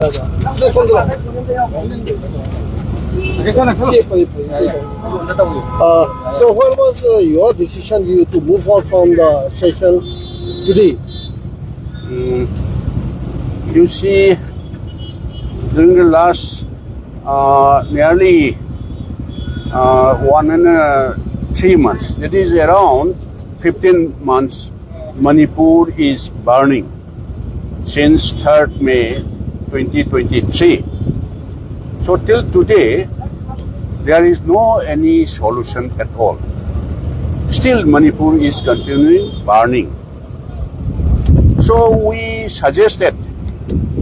So what was your decision to move on from the session today? You see, during the last nearly 3 months, that is around 15 months, Manipur is burning since 3rd May 2023. So till today, there is no any solution at all. Still Manipur is continuing burning. So we suggested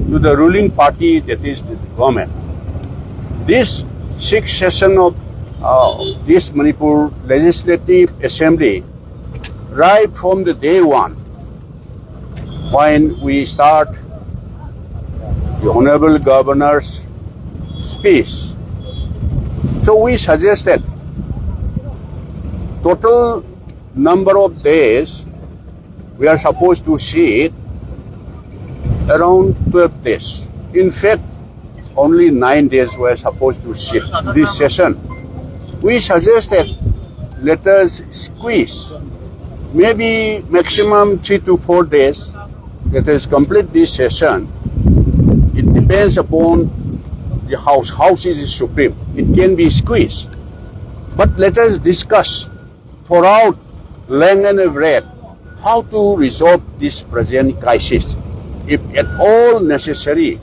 to the ruling party, that is the government, this 6th session of this Manipur Legislative Assembly, right from the day one, when we start the Honorable Governor's speech. So we suggested total number of days we are supposed to sit around 12 days. In fact, only 9 days we are supposed to sit this session. We suggested let us squeeze maybe maximum 3 to 4 days. Let us complete this session. It depends upon the House. House is supreme. It can be squeezed. But let us discuss throughout length and breadth how to resolve this present crisis. If at all necessary,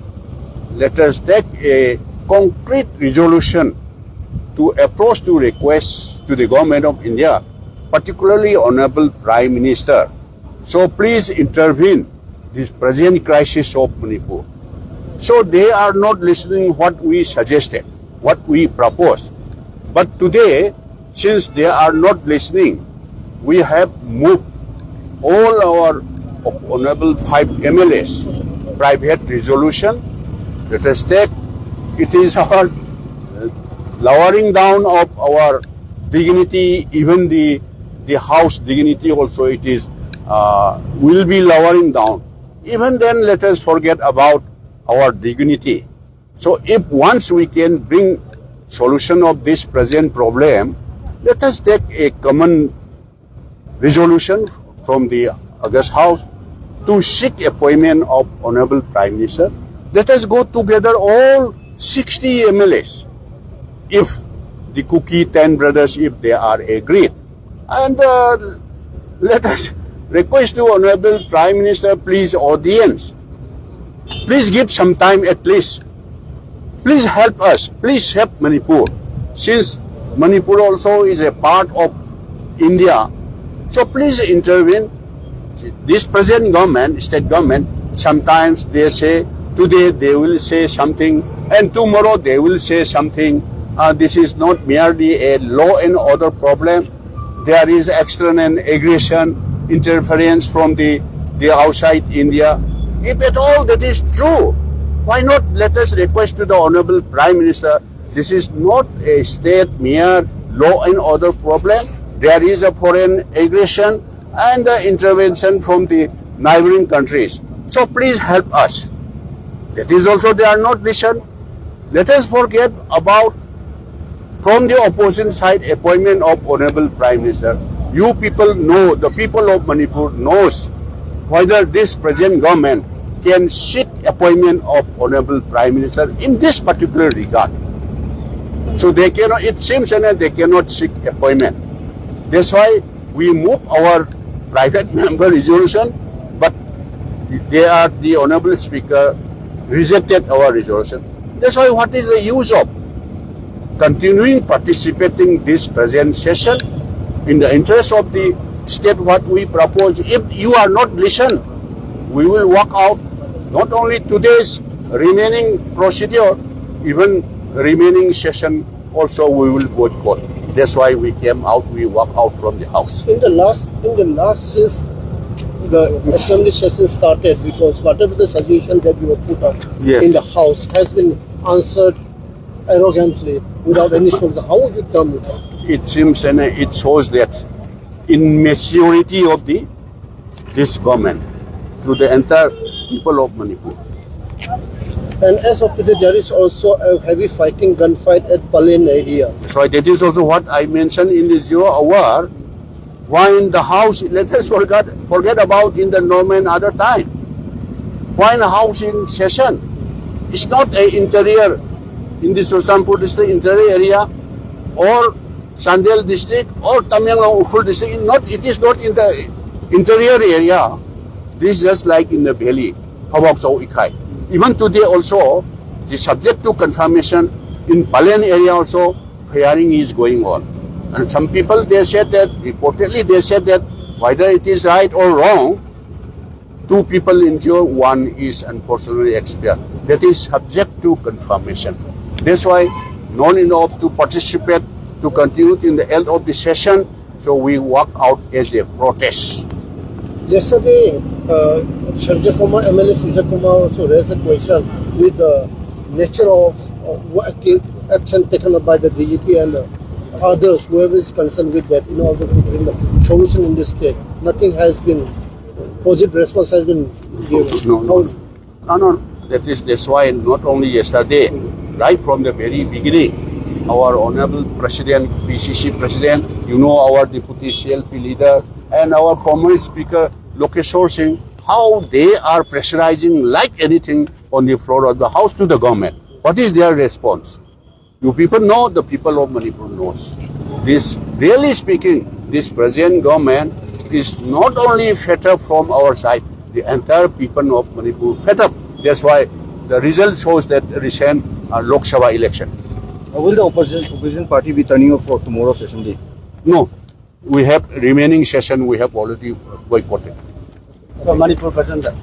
let us take a concrete resolution to approach to request to the Government of India, particularly Honorable Prime Minister. So please intervene this present crisis of Manipur. So they are not listening what we suggested, what we proposed. But today, since they are not listening, we have moved all our Honorable 5 MLAs private resolution. Let us take, it is our lowering down of our dignity, even the House dignity also it is, will be lowering down. Even then let us forget about our dignity. So if once we can bring solution of this present problem, let us take a common resolution from the August House to seek appointment of Honorable Prime Minister. Let us go together all 60 MLAs. If the Cookie 10 brothers, if they are agreed. And let us request to Honorable Prime Minister, please audience, please give some time at least. Please help us. Please help Manipur. Since Manipur also is a part of India, so please intervene. This present government, state government, sometimes they say, today they will say something, and tomorrow they will say something. This is not merely a law and order problem. There is external aggression, interference from the outside India. If at all that is true, why not let us request to the Honorable Prime Minister, this is not a state mere law and order problem. There is a foreign aggression and intervention from the neighboring countries. So please help us. That is also they are not listened. Let us forget about from the opposition side appointment of Honorable Prime Minister. You people know, the people of Manipur knows whether this present government can seek appointment of Honorable Prime Minister in this particular regard. So they cannot, it seems that they cannot seek appointment. That's why we move our private member resolution, but they are, the Honorable Speaker rejected our resolution. That's why what is the use of continuing participating this present session in the interest of the state what we propose? If you are not listen, we will walk out not only today's remaining procedure, even remaining session also we will boycott. That's why we came out, we walk out from the house. In the last since the assembly session started, because whatever the suggestion that you have put up in the house has been answered arrogantly without any solution. How would you come with that? It seems and it shows that in majority of this government to the entire people of Manipur. And as of today, there is also a heavy fighting, gunfight at Palen area. That's right. That is also what I mentioned in the 0 hour. Why in the house? Let us forget about in the Norman other time. Why in the house in session? It's not a interior in the Sultanpur district interior area or Sandel district or Tamyang Ukhul district. It is not in the interior area. This is just like in the valley. Even today also, the subject to confirmation in Palen area also, firing is going on. And some people, they said that, reportedly they said that whether it is right or wrong, 2 people injured, 1 is unfortunately expired. That is subject to confirmation. That's why not enough to participate, to continue in the end of the session, so we walk out as a protest. Yesterday, Sanjay Kumar, MLA Sanjay Kumar also raised a question with the nature of action taken up by the DGP and others, whoever is concerned with that, in order to bring the solution in this state. Nothing has been, positive response has been given. No. That's why not only yesterday, right from the very beginning, our Honorable President, PCC President, our Deputy CLP Leader, and our Common Speaker, Lokeshwar Singh, how they are pressurizing like anything on the floor of the House to the government. What is their response? You people know, the people of Manipur knows. This, really speaking, this present government is not only fed up from our side, the entire people of Manipur fed up. That's why the result shows that recent Lok Sabha election. Will the opposition party be turning up for tomorrow's session day? No. We have remaining session, we have already boycotted. So Manipur President.